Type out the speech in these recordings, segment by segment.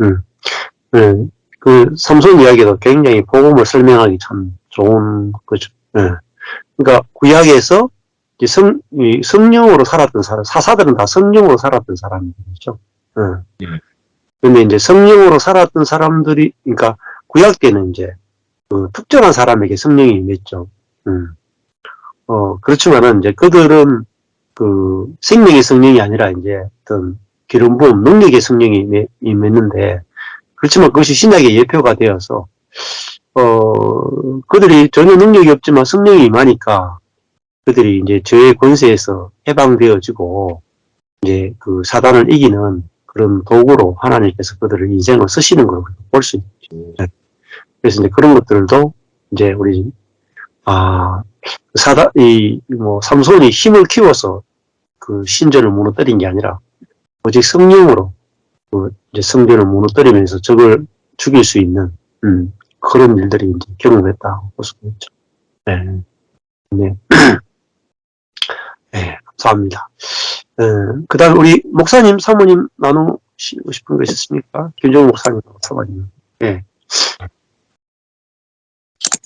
음. 예, 그 삼손 이야기도 굉장히 복음을 설명하기 참 좋은 거죠. 예. 그러니까 구약에서 이 성령으로 살았던 사람, 사사들은 다 성령으로 살았던 사람이죠. 예. 근데 이제 성령으로 살았던 사람들이, 그러니까 구약 때는 이제 그 특정한 사람에게 성령이 임했죠. 그렇지만은 이제 그들은 그 생명의 성령이 아니라 이제 어떤 기름 부음, 능력의 성령이 임했는데, 그렇지만 그것이 신약의 예표가 되어서 그들이 전혀 능력이 없지만 성령이 임하니까 그들이 이제 죄의 권세에서 해방되어지고 이제 그 사단을 이기는 그런 도구로 하나님께서 그들을 인생을 쓰시는 걸 볼 수 있죠. 그래서 이제 그런 것들도 이제 우리 삼손이 힘을 키워서 그 신전을 무너뜨린 게 아니라 오직 성령으로 그 이제 성전을 무너뜨리면서 적을 죽일 수 있는 그런 일들이 이제 경험했다고 볼 수 있죠. 네. 네. 네, 감사합니다. 그 다음 우리 목사님, 사모님 나누시고 싶은 거 있으십니까? 김정우 목사님, 사모님. 네.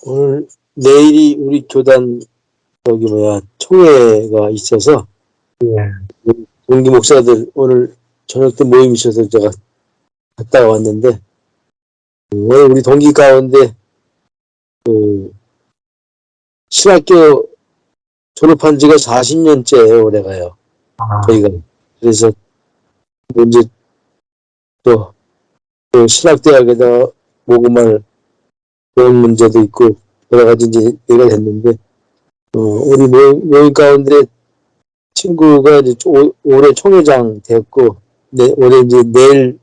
오늘 내일이 우리 교단 총회가 있어서 동기 목사들 오늘 저녁 때 모임 있어서 제가 갔다 왔는데 오늘 우리 동기 가운데 그 신학교 졸업한 지가 40년째예요. 올해가요. 저희가. 그래서 이제 또 신학대학에다 모금할 그런 문제도 있고 여러 가지 이제 얘기가 됐는데 우리 모임 가운데 친구가 이제 올해 총회장 됐고 올해 이제 내일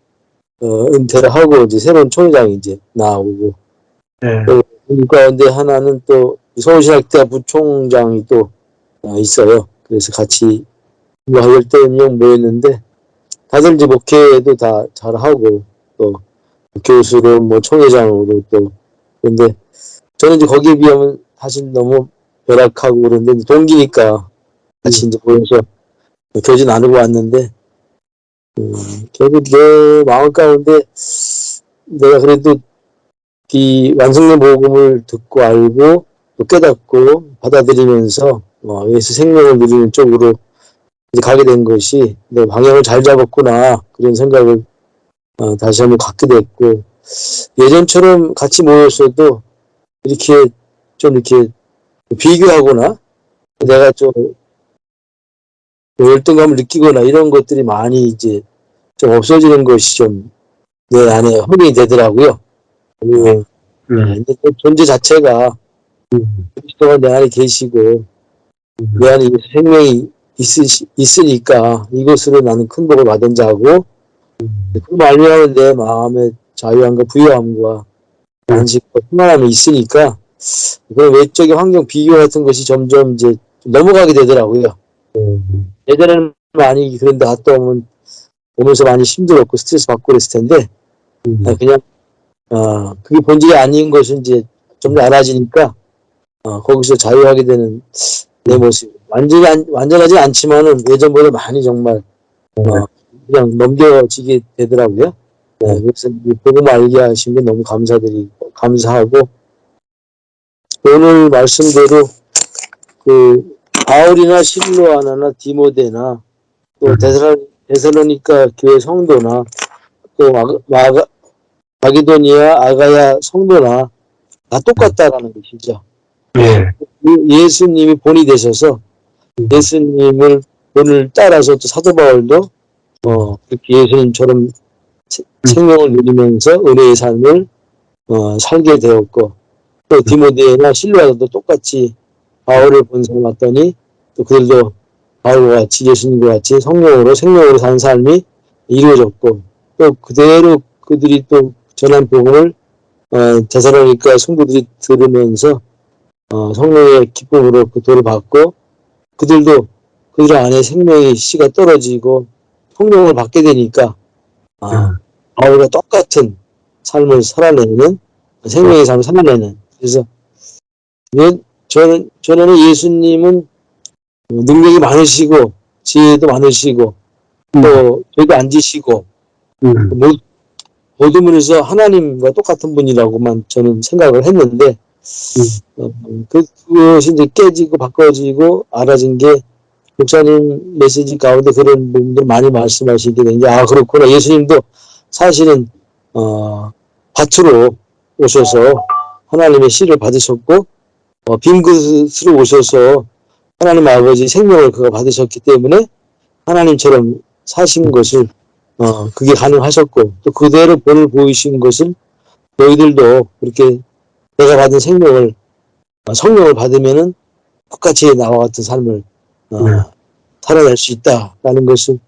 은퇴를 하고 이제 새로운 총회장이 이제 나오고 그 가운데 하나는 또 서울신학대학 부총장이 또 있어요. 그래서 같이 뭐 10명 모였는데 다들 이제 목회도 다 잘하고 또 교수로 뭐 총회장으로 또 근데 저는 이제 거기에 비하면 사실 너무 열악하고 그런데 동기니까 같이 이제 모여서 교제 나누고 왔는데 결국 내 마음 가운데 내가 그래도 이 완성된 복음을 듣고 알고 또 깨닫고 받아들이면서 예수 생명을 누리는 쪽으로 이제 가게 된 것이 내 방향을 잘 잡았구나 그런 생각을 다시 한번 갖게 됐고 예전처럼 같이 모였어도 이렇게 좀 이렇게 비교하거나 내가 좀 열등감을 느끼거나 이런 것들이 많이 이제 좀 없어지는 것이 좀 내 안에 허용이 되더라고요. 근데 그 존재 자체가 그리스도가 내 안에 계시고 내 안에 생명이 있으니까 이것으로 나는 큰 복을 받은 자고 그 말미암아 내 마음의 자유함과 부유함과 안식과 평안함이 있으니까 그 외적인 환경 비교 같은 것이 점점 이제 넘어가게 되더라고요. 예전에는 많이 그런데 갔다 오면서 많이 힘들었고 스트레스 받고 그랬을 텐데 그냥 그게 본질이 아닌 것은 이제 좀 더 알아지니까 거기서 자유하게 되는 내 모습 완전하지 않지만은 예전보다 많이 정말 그냥 넘겨지게 되더라고요. 그래서 복음 알게 하신 게 너무 감사하고 오늘 말씀대로 그 바울이나 실로아나나 디모데나 또 데살로니가 교회 성도나 또 마게도니아 아가야 성도나 다 똑같다라는 것이죠. 예수님이 본이 되셔서 예수님을 본을 따라서 또 사도 바울도 그렇게 예수님처럼 생명을 누리면서 은혜의 삶을 살게 되었고 또 디모데나 실로아도 똑같이 바울을 본성을 봤더니 또 그들도 바울과 같이 예수님과 같이 성령으로 생명으로 사는 삶이 이루어졌고 또 그대로 그들이 또 전한 복음을 데살로니가 성도들이 들으면서 성령의 기쁨으로 그 도를 받고 그들도 그들 안에 생명의 씨가 떨어지고 성령을 받게 되니까 바울과 똑같은 삶을 살아내는 생명의 삶을 살아내는 그래서 저는 예수님은 능력이 많으시고 지혜도 많으시고 또 죄도 안 지시고 모든 면에서 하나님과 똑같은 분이라고만 저는 생각을 했는데, 그것이 이제 깨지고 바꿔지고 알아진 게 목사님 메시지 가운데 그런 부분들 많이 말씀하시게 된 게, 아, 그렇구나. 예수님도 사실은, 밭으로 오셔서 하나님의 씨를 받으셨고, 빈 그릇으로 오셔서 하나님 아버지 생명을 그가 받으셨기 때문에 하나님처럼 사신 것을, 그게 가능하셨고, 또 그대로 본을 보이신 것을 너희들도 그렇게 내가 받은 생명을, 성령을 받으면은 똑같이 나와 같은 삶을, 네. 살아낼 수 있다라는 것을,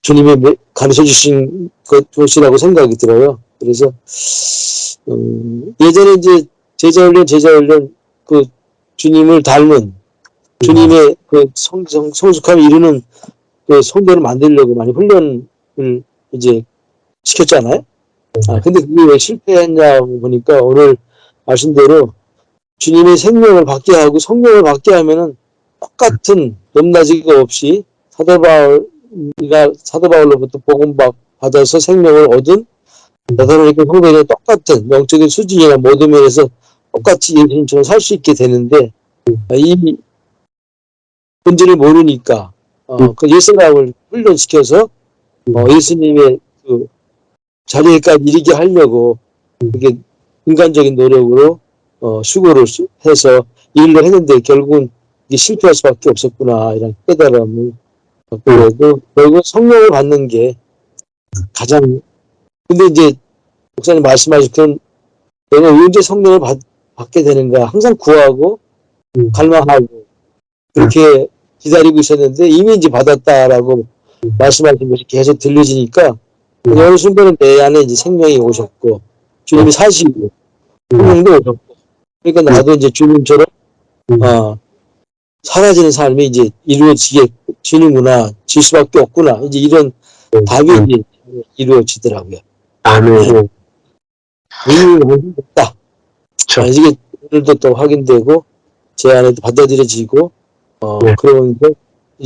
주님이 가르쳐 주신 것이라고 생각이 들어요. 그래서, 예전에 이제 제자훈련, 그 주님을 닮은, 주님의 그 성숙함을 이루는 그 성도를 만들려고 많이 훈련을 이제 시켰잖아요. 근데 그게 왜 실패했냐고 보니까 오늘 말씀대로 주님의 생명을 받게 하고 성령을 받게 하면은 똑같은 높낮이가 없이 사도 바울로부터 복음 받아서 생명을 얻은 데살로니가 성도들과 똑같은 영적인 수준이나 모든 면에서 똑같이 예수님처럼 살 수 있게 되는데, 이 본질을 모르니까 그 옛사람을 훈련시켜서 예수님의 그 자리에까지 이르게 하려고 그게 인간적인 노력으로 수고를 해서 일을 했는데 결국은 이게 실패할 수밖에 없었구나 이런 깨달음을 갖고 결국 성령을 받는 게 가장. 근데 이제 목사님 말씀하셨던 내가 언제 성령을 받게 되는가 항상 구하고 갈망하고 그렇게 기다리고 있었는데 이미 이제 받았다라고 말씀하신 것이 계속 들려지니까 어느 순간은 내 안에 이제 생명이 오셨고 주님이 사시고 성령도 오셨고 그러니까 나도 이제 주님처럼 사라지는 삶이 이제 이루어지는구나, 질 수밖에 없구나, 이제 이런 답이 이제 이루어지더라고요. 아멘. 이미 완성됐다. 이게 오늘도 또 확인되고 제 안에도 받아들여지고 그러면서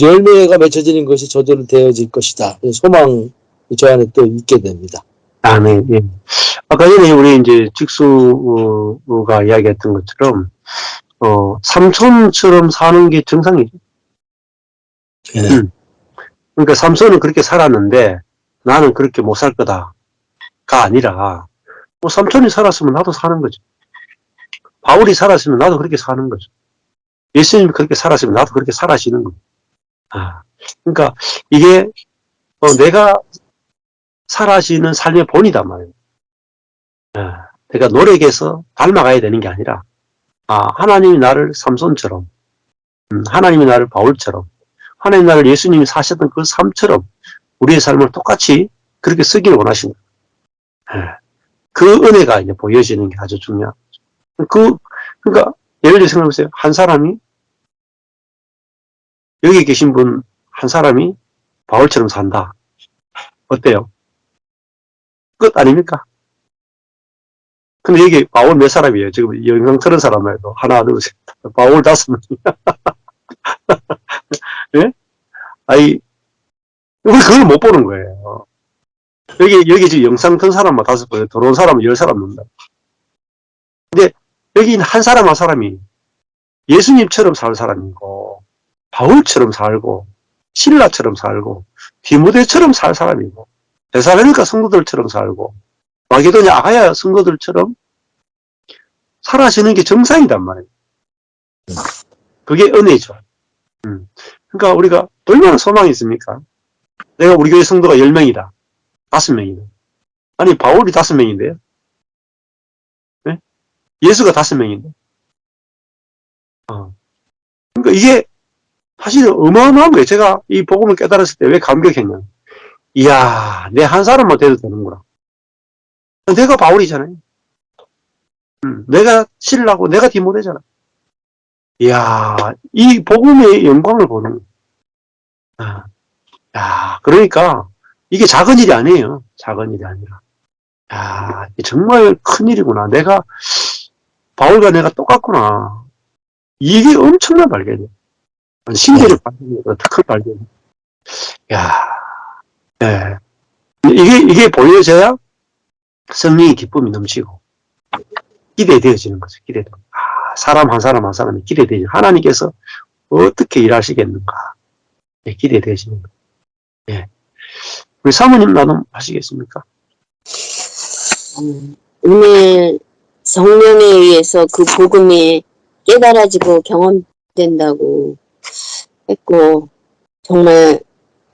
열매가 맺혀지는 것이 저절로 되어질 것이다. 소망이 저 안에 또 있게 됩니다. 아멘. 예. 아까 전에 우리 이제 직수가 이야기했던 것처럼, 삼손처럼 사는 게 정상이죠. 그러니까 삼손은 그렇게 살았는데 나는 그렇게 못 살 거다가 아니라, 뭐 삼손이 살았으면 나도 사는 거죠. 바울이 살았으면 나도 그렇게 사는 거죠. 예수님이 그렇게 살았으면 나도 그렇게 살아시는 거죠. 그러니까 이게 내가 살아시는 삶의 본이단 말이에요. 내가 노력해서 닮아가야 되는 게 아니라, 하나님이 나를 삼손처럼, 하나님이 나를 바울처럼, 하나님이 나를 예수님이 사셨던 그 삶처럼 우리의 삶을 똑같이 그렇게 쓰기를 원하신 거예요. 그 은혜가 이제 보여지는 게 아주 중요하죠. 그러니까 예를 들어 생각해보세요. 한 사람이, 여기 계신 분 한 사람이 바울처럼 산다. 어때요? 끝 아닙니까? 근데 여기 바울 몇 사람이에요? 지금 영상 틀은 사람 말고 하나, 둘, 셋. 바울 5명. 예? 아이, 우리 그걸 못 보는 거예요. 여기 지금 영상 튼 사람만 5명, 들어온 사람은 10사람 넘는다. 근데 여기 한 사람 한 사람이 예수님처럼 살 사람이고, 바울처럼 살고, 신라처럼 살고, 디모데처럼 살 사람이고, 데살로니가 성도들처럼 살고, 마게도냐 아가야 성도들처럼 살아지는 게 정상이단 말이에요. 그게 은혜죠. 그러니까 우리가 얼마나 소망이 있습니까? 내가 우리 교회 성도가 10명이다. 5명이다. 아니, 바울이 5명인데요. 네? 예수가 5명인데. 그러니까 이게 사실 어마어마한 거예요. 제가 이 복음을 깨달았을 때 왜 감격했냐. 이야, 내 한 사람만 돼도 되는구나. 내가 바울이잖아요. 내가 신라고, 내가 디모데잖아. 이야, 이 복음의 영광을 보는 거야. 야, 그러니까 이게 작은 일이 아니에요. 작은 일이 아니라. 야, 정말 큰 일이구나. 바울과 내가 똑같구나. 이게 엄청난 발견이에요. 신기록 발견이에요. 큰 발견. 야, 네. 이게 보여져야 성령의 기쁨이 넘치고 기대되어지는 거죠. 기대돼. 사람 한 사람 한 사람이 기대되죠. 하나님께서 어떻게 일하시겠는가. 네, 기대되어지는 거예요. 네. 우리 사모님 나눔하시겠습니까? 오늘 성령에 의해서 그 복음이 깨달아지고 경험된다고 했고, 정말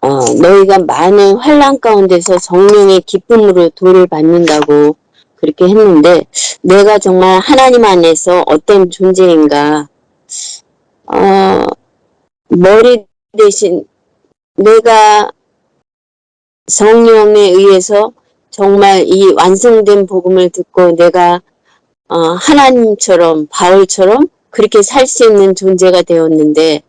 너희가 많은 환난 가운데서 성령의 기쁨으로 도를 받는다고 그렇게 했는데, 내가 정말 하나님 안에서 어떤 존재인가, 머리 대신 내가 성령에 의해서 정말 이 완성된 복음을 듣고 내가 하나님처럼 바울처럼 그렇게 살 수 있는 존재가 되었는데,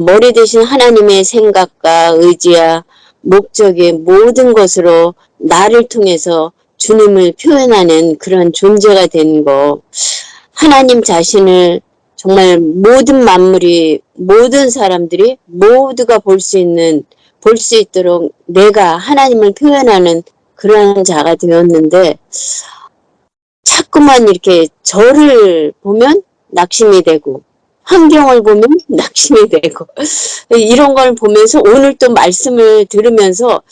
머리 대신 하나님의 생각과 의지와 목적의 모든 것으로 나를 통해서 주님을 표현하는 그런 존재가 된 거, 하나님 자신을 정말 모든 만물이, 모든 사람들이 모두가 볼 수 있도록 내가 하나님을 표현하는 그런 자가 되었는데, 자꾸만 이렇게 저를 보면 낙심이 되고 환경을 보면 낙심이 되고 이런 걸 보면서 오늘 또 말씀을 들으면서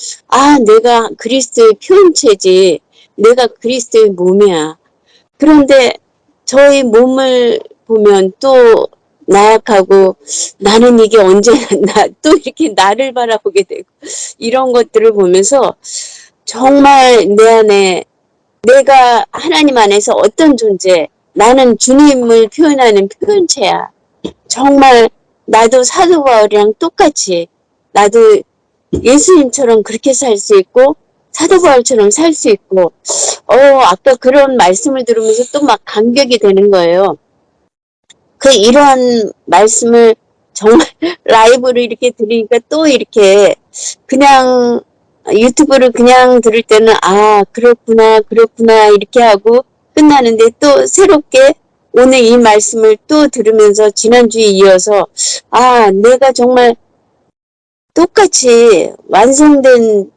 내가 그리스도의 표현체지, 내가 그리스도의 몸이야. 그런데 저의 몸을 보면 또 나약하고 나는 이게 언제나 또 이렇게 나를 바라보게 되고 이런 것들을 보면서 정말 내 안에 내가 하나님 안에서 어떤 존재, 나는 주님을 표현하는 표현체야. 정말 나도 사도 바울이랑 똑같이 나도 예수님처럼 그렇게 살 수 있고 사도 바울처럼 살 수 있고 아까 그런 말씀을 들으면서 또 막 감격이 되는 거예요. 이런 말씀을 정말 라이브로 이렇게 들으니까 또 이렇게 그냥 유튜브를 그냥 들을 때는 그렇구나 이렇게 하고 끝나는데, 또 새롭게 오늘 이 말씀을 또 들으면서 지난주에 이어서 내가 정말 똑같이 완성된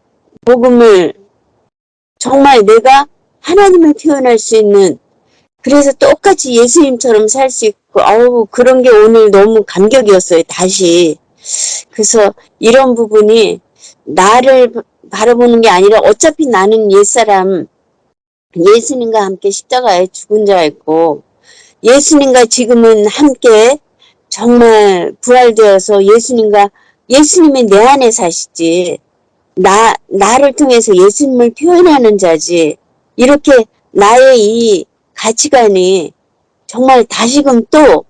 복음을 정말 내가 하나님을 표현할 수 있는, 그래서 똑같이 예수님처럼 살 수 있고 그런 게 오늘 너무 감격이었어요. 다시. 그래서 이런 부분이 나를 바라보는 게 아니라 어차피 나는 옛사람 예수님과 함께 십자가에 죽은 자였고, 예수님과 지금은 함께 정말 부활되어서 예수님이 내 안에 사시지, 나를 통해서 예수님을 표현하는 자지, 이렇게 나의 이 가치관이 정말 다시금 또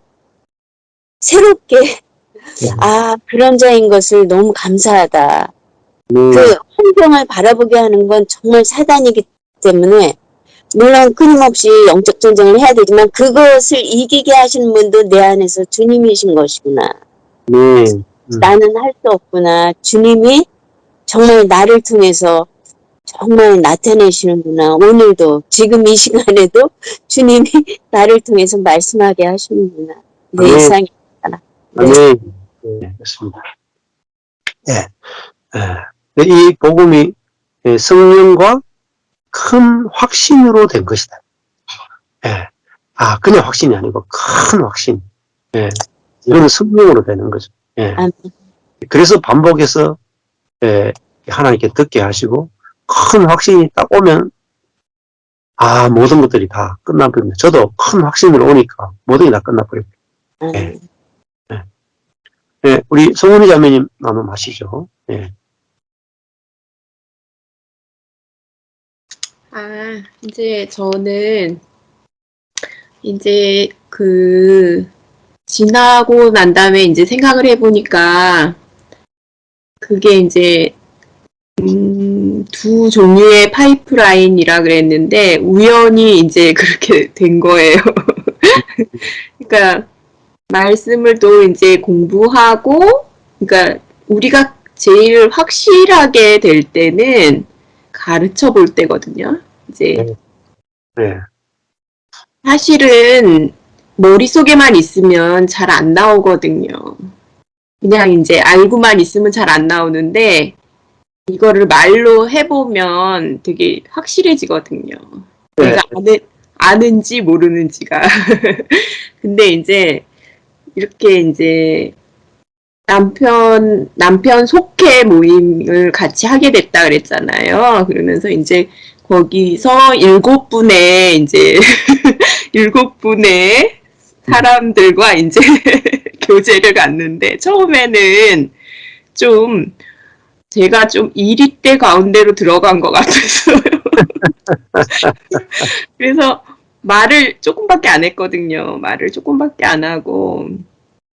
새롭게 그런 자인 것을 너무 감사하다. 그 환경을 바라보게 하는 건 정말 사단이기 때문에, 물론 끊임없이 영적 전쟁을 해야 되지만 그것을 이기게 하시는 분도 내 안에서 주님이신 것이구나. 나는 할 수 없구나. 주님이 정말 나를 통해서 정말 나타내시는구나. 오늘도 지금 이 시간에도 주님이 나를 통해서 말씀하게 하시는구나. 내 이상이 있구나. 네, 그렇습니다. 네. 이 복음이 성령과 큰 확신으로 된 것이다. 그냥 확신이 아니고 큰 확신. 이거는 성령으로 되는 거죠. 그래서 반복해서 하나님께 듣게 하시고, 큰 확신이 딱 오면 모든 것들이 다 끝나버립니다. 저도 큰 확신으로 오니까 모든 게 다 끝나버립니다. 우리 송은이 자매님 나눔하시죠. 이제 저는 이제 지나고 난 다음에 이제 생각을 해보니까 그게 이제 두 종류의 파이프라인이라 그랬는데 우연히 이제 그렇게 된 거예요. 그러니까 말씀을 또 이제 공부하고, 그러니까 우리가 제일 확실하게 될 때는 가르쳐 볼 때거든요. 이제 사실은 머릿속에만 있으면 잘 안 나오거든요. 그냥 이제 알고만 있으면 잘 안 나오는데, 이거를 말로 해보면 되게 확실해지거든요. 네. 내가 아는지 모르는지가. 근데 이제 이렇게 이제 남편 속회 모임을 같이 하게 됐다 그랬잖아요. 그러면서 이제 거기서 7분의 이제 7분의 사람들과 이제 교제를 갔는데 처음에는 좀 제가 좀 이리대 가운데로 들어간 것 같았어요. 그래서 말을 조금밖에 안 했거든요. 말을 조금밖에 안 하고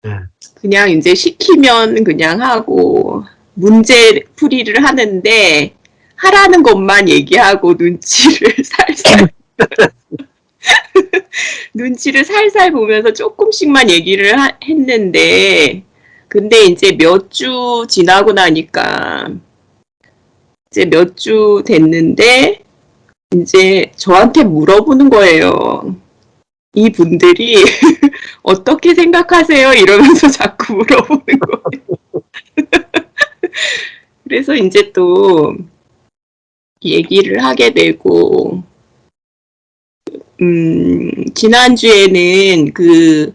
네. 그냥 이제 시키면 그냥 하고 문제 풀이를 하는데 하라는 것만 얘기하고 눈치를 살살 보면서 조금씩만 얘기를 했는데 근데 이제 몇 주 지나고 나니까 이제 몇 주 됐는데 이제 저한테 물어보는 거예요. 이분들이 어떻게 생각하세요? 이러면서 자꾸 물어보는 거예요. 그래서 이제 또 얘기를 하게 되고 지난주에는 그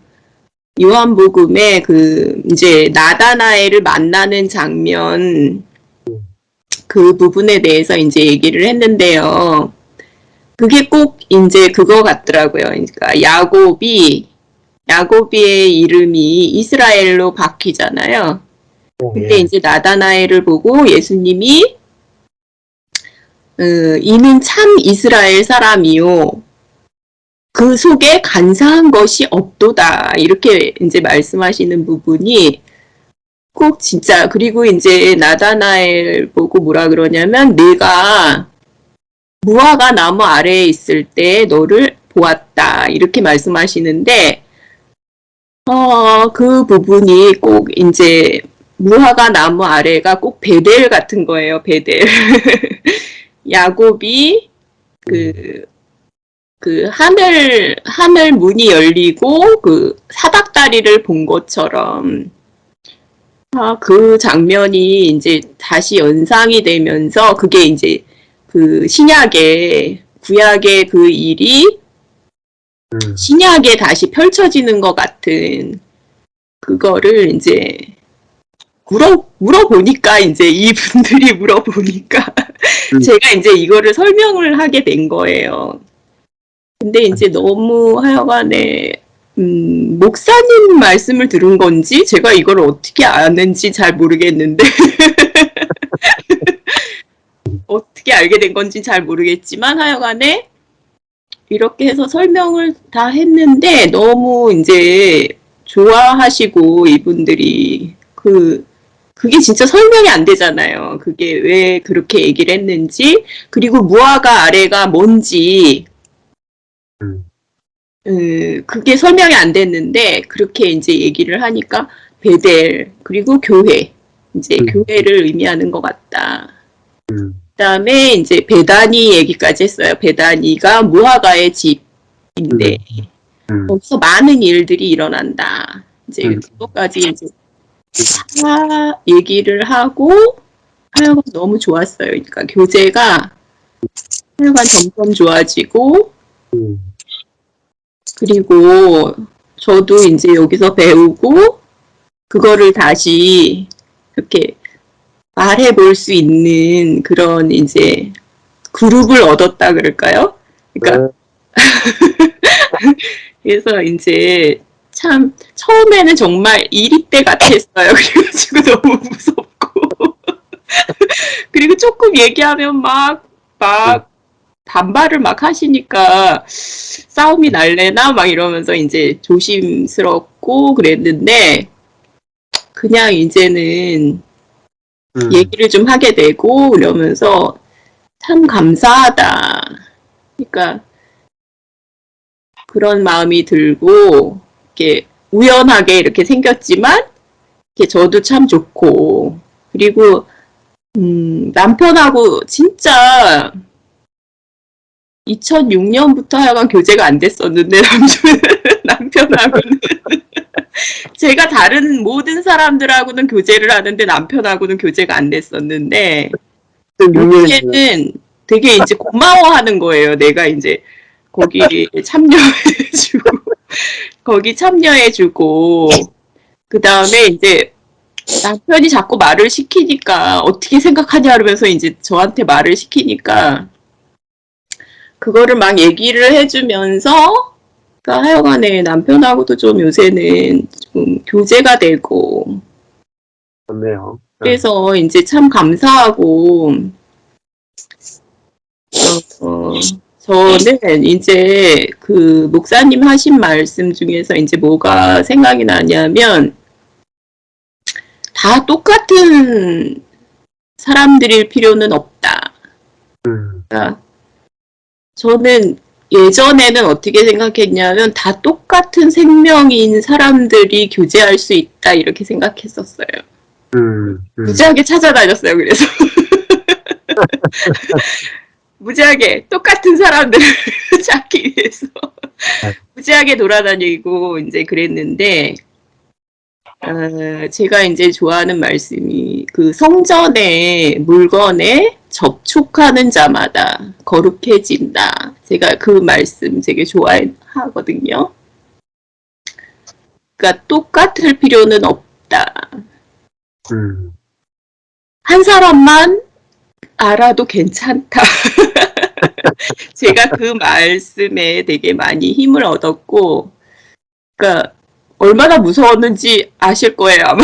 요한복음에 그 이제 나다나엘을 만나는 장면 그 부분에 대해서 이제 얘기를 했는데요. 그게 꼭 이제 그거 같더라고요. 그러니까 야곱의 이름이 이스라엘로 바뀌잖아요. 근데 이제 나다나엘을 보고 예수님이 이는 참 이스라엘 사람이요. 그 속에 간사한 것이 없도다. 이렇게 이제 말씀하시는 부분이 꼭 진짜 그리고 이제 나다나엘 보고 뭐라 그러냐면 내가 무화과 나무 아래에 있을 때 너를 보았다. 이렇게 말씀하시는데 그 부분이 꼭 이제 무화과 나무 아래가 꼭 베델 같은 거예요. 베델. 야곱이 그 하늘 문이 열리고 그 사닥다리를 본 것처럼 그 장면이 이제 다시 연상이 되면서 그게 이제 그 구약의 그 일이 신약에 다시 펼쳐지는 것 같은 그거를 이제 물어보니까 이제 이분들이 물어보니까 제가 이제 이거를 설명을 하게 된 거예요. 근데 이제 너무 하여간에 목사님 말씀을 들은 건지 제가 이걸 어떻게 아는지 잘 모르겠는데 어떻게 알게 된 건지 잘 모르겠지만 하여간에 이렇게 해서 설명을 다 했는데 너무 이제 좋아하시고 이분들이 그게 진짜 설명이 안 되잖아요. 그게 왜 그렇게 얘기를 했는지 그리고 무화과 아래가 뭔지 그게 설명이 안 됐는데 그렇게 이제 얘기를 하니까 베델 그리고 교회 이제 교회를 의미하는 것 같다. 그다음에 이제 베다니 얘기까지 했어요. 베다니가 무화과의 집인데 거기서 많은 일들이 일어난다. 이제 그것까지 이제 다 얘기를 하고 하여간 너무 좋았어요. 그러니까 교재가 하여간 점점 좋아지고 그리고 저도 이제 여기서 배우고 그거를 다시 이렇게 말해 볼 수 있는 그런 이제 그룹을 얻었다 그럴까요? 그러니까 그래서 이제 참 처음에는 정말 이리때 같았어요. 그래가지고 너무 무섭고 그리고 조금 얘기하면 막 반발을 막 하시니까 싸움이 날래나 막 이러면서 이제 조심스럽고 그랬는데 그냥 이제는 얘기를 좀 하게 되고 그러면서 참 감사하다. 그러니까 그런 마음이 들고 이렇게 우연하게 이렇게 생겼지만 이렇게 저도 참 좋고 그리고 남편하고 진짜 2006년부터 하여간 교제가 안 됐었는데 남편하고는 제가 다른 모든 사람들하고는 교제를 하는데 남편하고는 교제가 안 됐었는데 교제는 되게 이제 고마워하는 거예요. 내가 이제 거기 참여해주고, 거기 참여해주고, 그 다음에 이제 남편이 자꾸 말을 시키니까 어떻게 생각하냐 그러면서 이제 저한테 말을 시키니까 그거를 막 얘기를 해주면서 그러니까 하여간에 남편하고도 좀 요새는 좀 교제가 되고 좋네요. 그래서 이제 참 감사하고 저는 이제 그 목사님 하신 말씀 중에서 이제 뭐가 생각이 나냐면 다 똑같은 사람들일 필요는 없다. 그러니까 저는 예전에는 어떻게 생각했냐면 다 똑같은 생명인 사람들이 교제할 수 있다 이렇게 생각했었어요. 무지하게 찾아다녔어요. 그래서 무지하게 똑같은 사람들을 찾기 위해서 무지하게 돌아다니고 이제 그랬는데 제가 이제 좋아하는 말씀이 그 성전의 물건에 접촉하는 자마다 거룩해진다. 제가 그 말씀 되게 좋아하거든요. 그러니까 똑같을 필요는 없다. 한 사람만 알아도 괜찮다. 제가 그 말씀에 되게 많이 힘을 얻었고, 그러니까 얼마나 무서웠는지 아실 거예요, 아마.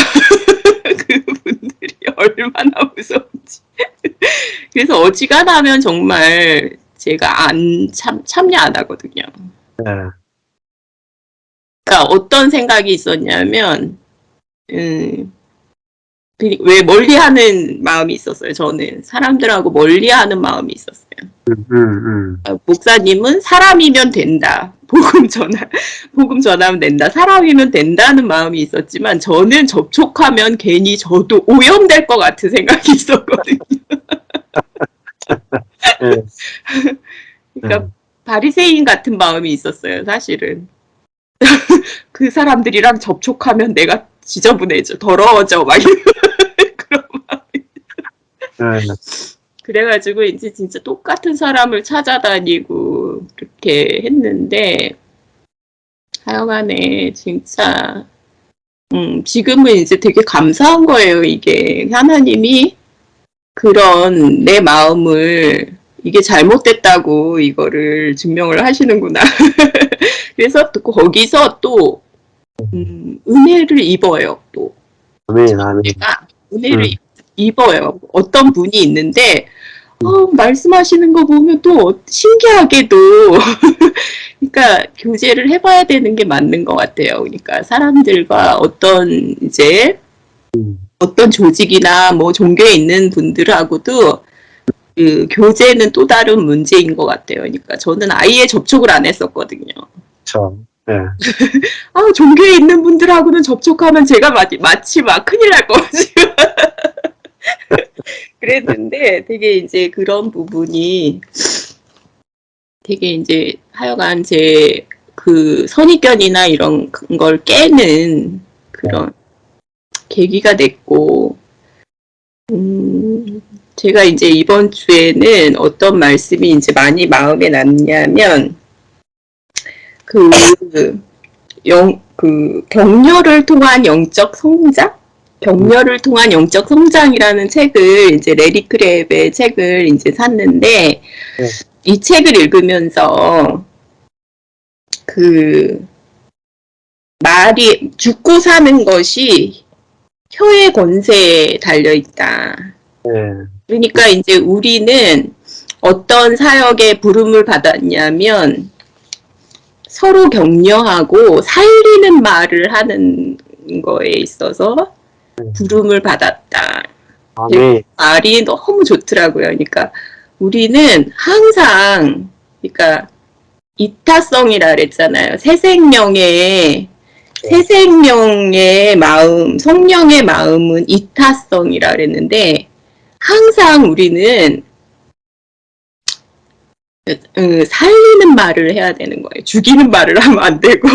그분들이 얼마나 무서운지. 그래서 어지간하면 정말 제가 참여 안 하거든요. 네. 그러니까 어떤 생각이 있었냐면, 왜 멀리하는 마음이 있었어요. 저는 사람들하고 멀리하는 마음이 있었어요. 목사님은 사람이면 된다. 복음 전하면 된다. 사람이면 된다는 마음이 있었지만 저는 접촉하면 괜히 저도 오염될 것 같은 생각이 있었거든요. 그러니까 바리새인 같은 마음이 있었어요. 사실은. 그 사람들이랑 접촉하면 내가 지저분해져, 더러워져, 막 이런 그런 마음이. 그래가지고 이제 진짜 똑같은 사람을 찾아다니고 그렇게 했는데 하여간에 진짜 지금은 이제 되게 감사한 거예요. 이게 하나님이 그런 내 마음을 이게 잘못됐다고 이거를 증명을 하시는구나. 그래서 또 거기서 또 은혜를 입어요. 또 제가 은혜를 입어요. 어떤 분이 있는데 말씀하시는 거 보면 또 신기하게도 그러니까 교제를 해봐야 되는 게 맞는 것 같아요. 그러니까 사람들과 어떤 이제 어떤 조직이나 뭐 종교에 있는 분들하고도 그 교제는 또 다른 문제인 것 같아요. 그러니까 저는 아예 접촉을 안 했었거든요. 그렇죠. 네. 종교에 있는 분들하고는 접촉하면 제가 마치 막 큰일 날 것 같이 그랬는데 되게 이제 그런 부분이 되게 이제 하여간 제 그 선입견이나 이런 걸 깨는 그런 계기가 됐고, 제가 이제 이번 주에는 어떤 말씀이 이제 많이 마음에 남냐면, 격려를 통한 영적 성장? 격려를 통한 영적 성장이라는 책을 이제 레리 크랩의 책을 이제 샀는데, 이 책을 읽으면서 말이 죽고 사는 것이 혀의 권세에 달려있다. 그러니까 이제 우리는 어떤 사역에 부름을 받았냐면 서로 격려하고 살리는 말을 하는 거에 있어서 부름을 받았다. 말이 너무 좋더라고요. 그러니까 우리는 항상 그러니까 이타성이라 그랬잖아요. 새 생명의 마음, 성령의 마음은 이타성이라 그랬는데 항상 우리는 살리는 말을 해야 되는 거예요. 죽이는 말을 하면 안 되고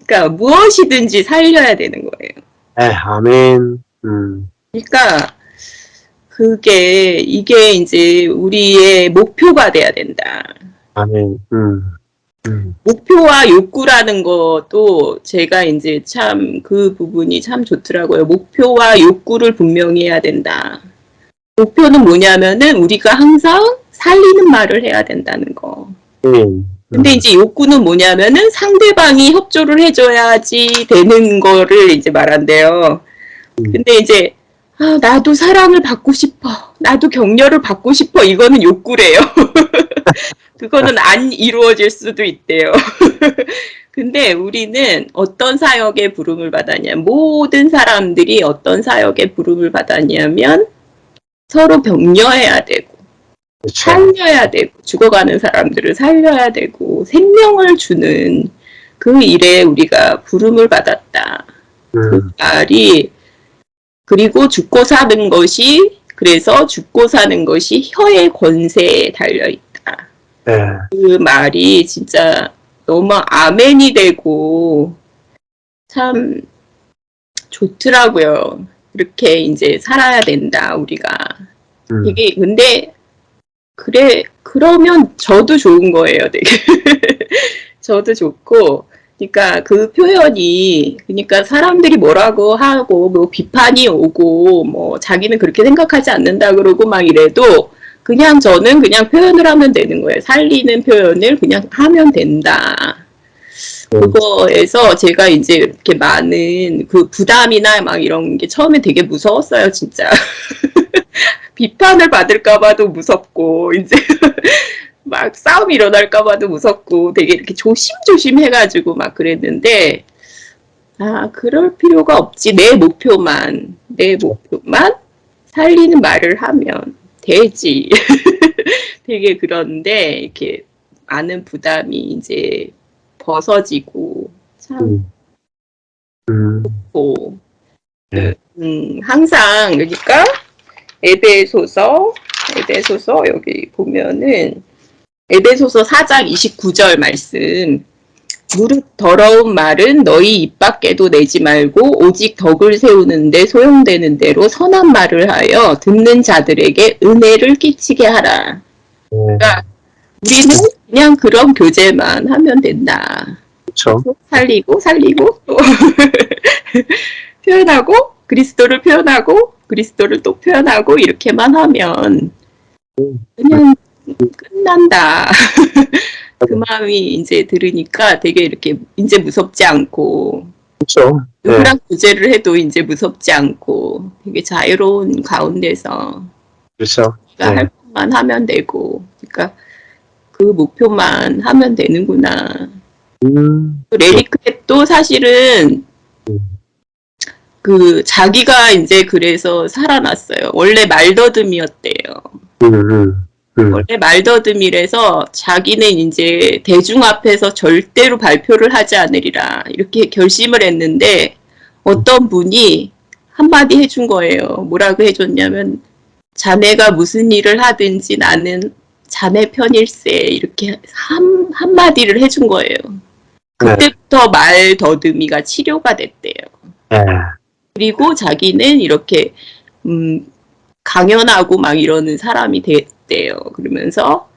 그러니까 무엇이든지 살려야 되는 거예요. 아멘. 그러니까 이게 이제 우리의 목표가 돼야 된다. 아멘. 목표와 욕구라는 것도 제가 이제 참 그 부분이 참 좋더라고요. 목표와 욕구를 분명히 해야 된다. 목표는 뭐냐면은 우리가 항상 살리는 말을 해야 된다는 거. 근데 이제 욕구는 뭐냐면은 상대방이 협조를 해줘야지 되는 거를 이제 말한대요. 근데 이제 나도 사랑을 받고 싶어. 나도 격려를 받고 싶어. 이거는 욕구래요. 그거는 안 이루어질 수도 있대요. 근데 우리는 어떤 사역에 부름을 받았냐면 모든 사람들이 어떤 사역에 부름을 받았냐면 서로 격려해야 되고 그렇죠. 살려야 되고 죽어가는 사람들을 살려야 되고 생명을 주는 그 일에 우리가 부름을 받았다. 그 말이 그리고 죽고 사는 것이 그래서 죽고 사는 것이 혀의 권세에 달려있다. 네. 그 말이 진짜 너무 아멘이 되고 참 좋더라고요. 이렇게 이제 살아야 된다 우리가. 이게 근데 그러면 저도 좋은 거예요, 되게. 저도 좋고, 그러니까 그 표현이, 그러니까 사람들이 뭐라고 하고, 뭐 비판이 오고, 뭐 자기는 그렇게 생각하지 않는다 그러고 막 이래도, 그냥 저는 그냥 표현을 하면 되는 거예요. 살리는 표현을 그냥 하면 된다. 그거에서 제가 이제 이렇게 많은 그 부담이나 막 이런 게 처음에 되게 무서웠어요, 진짜. 비판을 받을까봐도 무섭고, 이제 막 싸움이 일어날까봐도 무섭고, 되게 이렇게 조심조심 해가지고 막 그랬는데, 그럴 필요가 없지. 내 목표만 살리는 말을 하면 되지. 되게 그런데, 이렇게 많은 부담이 이제 벗어지고, 참 좋고, 항상, 그러니까, 에베소서 여기 보면은 에베소서 4장 29절 말씀 무릇 더러운 말은 너희 입 밖에도 내지 말고 오직 덕을 세우는데 소용되는 대로 선한 말을 하여 듣는 자들에게 은혜를 끼치게 하라. 그러니까 우리는 그냥 그런 교제만 하면 된다. 그렇죠. 살리고 또 표현하고 그리스도를 표현하고 그리스도를 또 표현하고 이렇게만 하면 그냥 끝난다. 그 마음이 이제 들으니까 되게 이렇게 이제 무섭지 않고 그렇죠. 누구랑 교제를 해도 이제 무섭지 않고 되게 자유로운 가운데서 그렇죠. 우리가 할 것만 하면 되고 그러니까 그 목표만 하면 되는구나. 레리 크랩도 사실은 그 자기가 이제 그래서 살아났어요. 원래 말더듬이었대요. 원래 말더듬이라서 자기는 이제 대중 앞에서 절대로 발표를 하지 않으리라 이렇게 결심을 했는데 어떤 분이 한마디 해준 거예요. 뭐라고 해줬냐면 자네가 무슨 일을 하든지 나는 자네 편일세 이렇게 한마디를 해준 거예요. 그때부터 말더듬이가 치료가 됐대요. 그리고 자기는 이렇게 강연하고 막 이러는 사람이 됐대요. 그러면서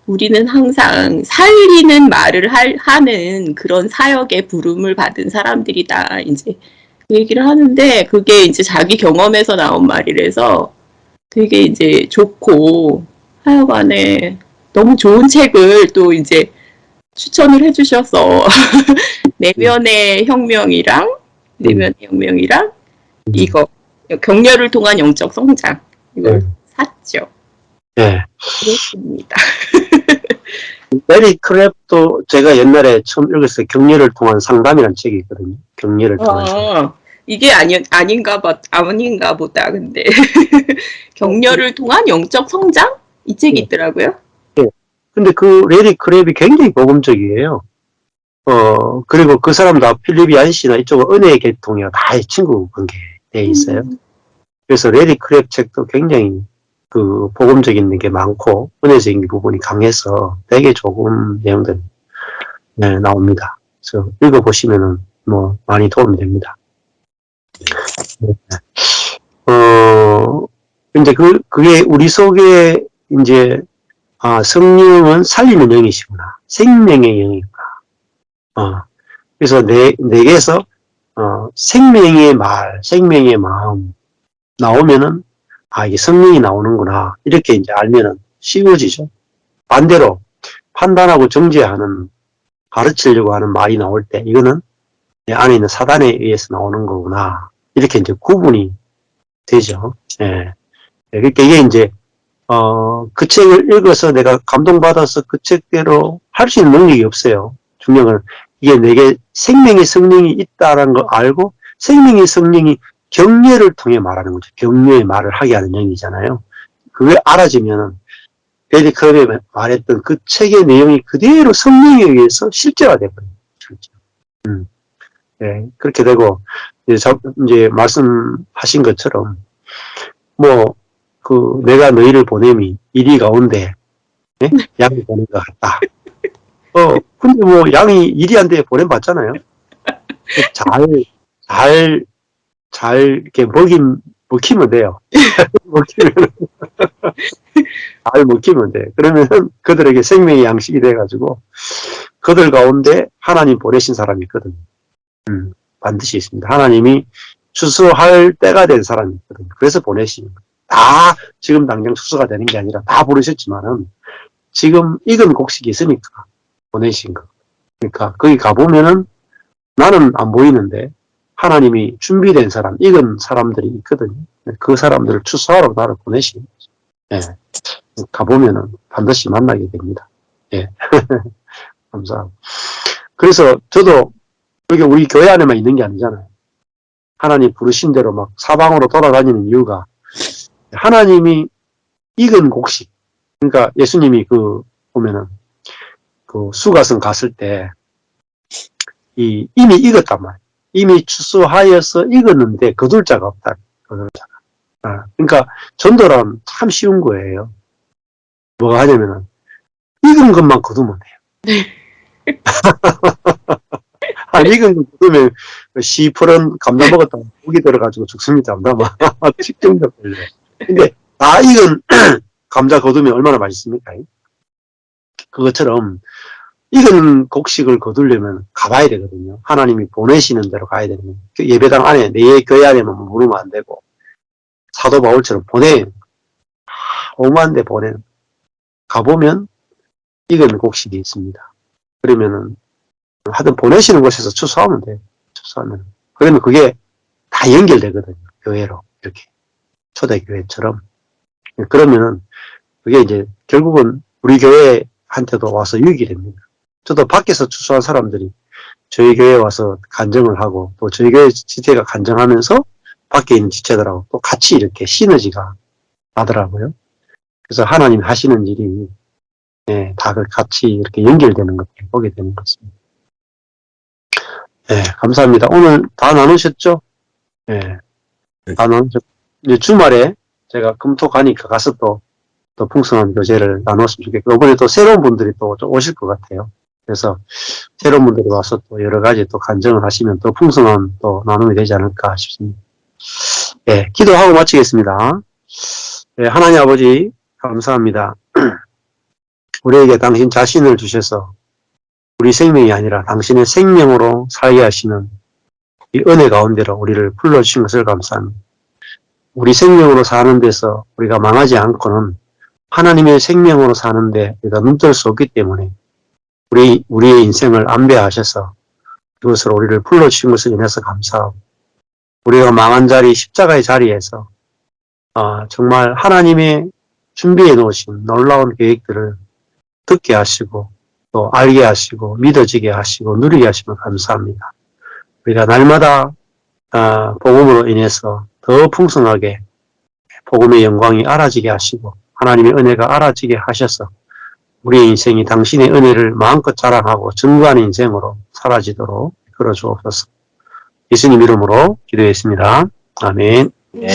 우리는 항상 살리는 말을 하는 그런 사역에 부름을 받은 사람들이다. 이제 그 얘기를 하는데 그게 이제 자기 경험에서 나온 말이라서 되게 이제 좋고 하여간에 너무 좋은 책을 또 이제 추천을 해주셔서 내면의 혁명이랑 이거 격려를 통한 영적 성장 이걸 샀죠. 네. 그렇습니다. 메리 크랩도 제가 옛날에 처음 읽었을 때 격려를 통한 상담이라는 책이 있거든요. 격려를 통한 이게 아닌가 보다. 근데 격려를 통한 영적 성장 이 책이 있더라고요. 근데 그 레리 크랩이 굉장히 복음적이에요. 그리고 그 사람 다 필립 얀시나 이쪽은 은혜의 계통이야. 다 친구 관계돼 있어요. 그래서 레리 크랩 책도 굉장히 그 복음적인 게 많고 은혜적인 부분이 강해서 되게 좋은 내용들 나옵니다. 그래서 읽어보시면은 뭐 많이 도움이 됩니다. 근데 그게 우리 속에 이제, 성령은 살리는 영이시구나. 생명의 영이구나. 그래서 내게서, 생명의 말, 생명의 마음 나오면은, 이게 성령이 나오는구나. 이렇게 이제 알면은 쉬워지죠. 반대로 판단하고 정죄하는, 가르치려고 하는 말이 나올 때, 이거는 내 안에 있는 사단에 의해서 나오는 거구나. 이렇게 이제 구분이 되죠. 예. 그러니까 이게 이제, 그 책을 읽어서 내가 감동받아서 그 책대로 할 수 있는 능력이 없어요. 중요한 건 이게 내게 생명의 성령이 있다라는 걸 알고 생명의 성령이 격려를 통해 말하는 거죠. 격려의 말을 하게 하는 영이잖아요. 그게 알아지면은 데리 크랩이 말했던 그 책의 내용이 그대로 성령에 의해서 실제가 되거든요. 실제. 네, 그렇게 되고 이제 말씀하신 것처럼 내가 너희를 보냄이 이리 가운데 네? 양이 보낸 것 같다. 근데 양이 이리한테 보냄받잖아요. 잘 이렇게 먹히면 돼요. 잘 먹히면 돼. 그러면 그들에게 생명의 양식이 돼가지고 그들 가운데 하나님 보내신 사람이 있거든요. 반드시 있습니다. 하나님이 추수할 때가 된 사람이 있거든요. 그래서 보내시는 거예요. 다 지금 당장 추수가 되는 게 아니라 다 부르셨지만은 지금 익은 곡식이 있으니까 보내신 거. 그러니까 거기 가보면은 나는 안 보이는데 하나님이 준비된 사람, 익은 사람들이 있거든요. 그 사람들을 추수하러 나를 보내신 거죠. 예. 가보면은 반드시 만나게 됩니다. 예. 감사합니다. 그래서 저도 여기 우리 교회 안에만 있는 게 아니잖아요. 하나님 부르신 대로 막 사방으로 돌아다니는 이유가 하나님이 익은 곡식. 그러니까 예수님이 보면은 수가성 갔을 때 이미 익었단 말이에요. 이미 추수하여서 익었는데 거둘 자가 없다. 거둘 자가. 그러니까 전도란 참 쉬운 거예요. 뭐가 하냐면은 익은 것만 거두면 돼요. 익은 것 거두면 시퍼런 감자 먹었다가 고기 들어가지고 죽습니다. 직정적 걸려요. 근데 다 익은 감자 거두면 얼마나 맛있습니까? 그것처럼 익은 곡식을 거두려면 가봐야 되거든요. 하나님이 보내시는 대로 가야 되는 거예요. 예배당 안에, 내 교회 안에만 머무르면 안 되고 사도 바울처럼 보내요. 오만 대 보내는. 가보면 익은 곡식이 있습니다. 그러면은 하여튼 보내시는 곳에서 추수하면 돼요. 추수하면. 그러면 그게 다 연결되거든요. 교회로. 이렇게. 초대교회처럼. 그러면은 그게 이제 결국은 우리 교회한테도 와서 유익이 됩니다. 저도 밖에서 추수한 사람들이 저희 교회에 와서 간증을 하고 또 저희 교회 지체가 간증하면서 밖에 있는 지체들하고 또 같이 이렇게 시너지가 나더라고요. 그래서 하나님 하시는 일이 다 같이 이렇게 연결되는 것을 보게 되는 것 같습니다. 감사합니다. 오늘 다 나누셨죠? 다 나누셨죠? 이제 주말에 제가 금토 가니까 가서 또 풍성한 교제를 나눴으면 좋겠고, 이번에 또 새로운 분들이 또 오실 것 같아요. 그래서 새로운 분들이 와서 또 여러 가지 또 간증을 하시면 또 풍성한 또 나눔이 되지 않을까 싶습니다. 기도하고 마치겠습니다. 하나님 아버지, 감사합니다. 우리에게 당신 자신을 주셔서 우리 생명이 아니라 당신의 생명으로 살게 하시는 이 은혜 가운데로 우리를 불러주신 것을 감사합니다. 우리 생명으로 사는 데서 우리가 망하지 않고는 하나님의 생명으로 사는데 우리가 눈뜰 수 없기 때문에 우리의 인생을 안배하셔서 그것으로 우리를 불러주신 것을 인해서 감사하고 우리가 망한 자리, 십자가의 자리에서 정말 하나님의 준비해 놓으신 놀라운 계획들을 듣게 하시고 또 알게 하시고 믿어지게 하시고 누리게 하시면 감사합니다. 우리가 날마다 복음으로 인해서 더 풍성하게 복음의 영광이 알아지게 하시고 하나님의 은혜가 알아지게 하셔서 우리의 인생이 당신의 은혜를 마음껏 자랑하고 증거하는 인생으로 사라지도록 이끌어 주옵소서. 예수님 이름으로 기도했습니다. 아멘. 네.